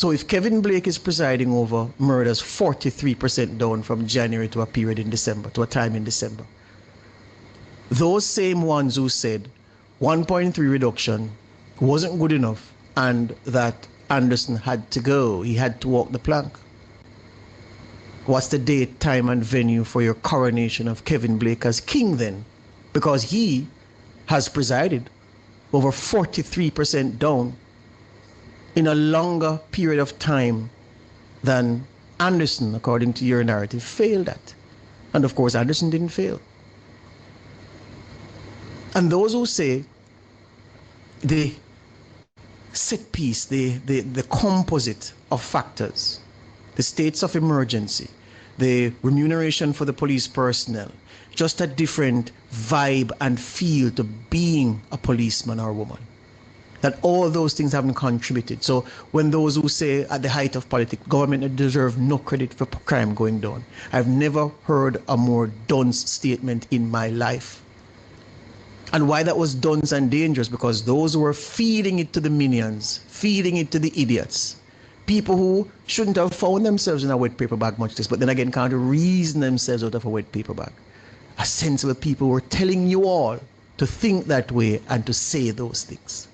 So if Kevin Blake is presiding over murders 43% down from January to a period in December, to a time in December, those same ones who said 1.3 reduction wasn't good enough and that Anderson had to go, he had to walk the plank. What's the date, time, and venue for your coronation of Kevin Blake as king then? Because he has presided over 43% down in a longer period of time than Anderson, according to your narrative, failed at. And of course, Anderson didn't fail. And those who say the set piece, the composite of factors, the states of emergency, the remuneration for the police personnel, just a different vibe and feel to being a policeman or a woman, that all those things haven't contributed. So when those who say at the height of politics, government deserve no credit for crime going down, I've never heard a more dunce statement in my life. And why that was dunce and dangerous, because those who were feeding it to the minions, feeding it to the idiots, people who shouldn't have found themselves in a wet paper bag much less, but then again can't reason themselves out of a wet paper bag. A sensible people were telling you all to think that way and to say those things.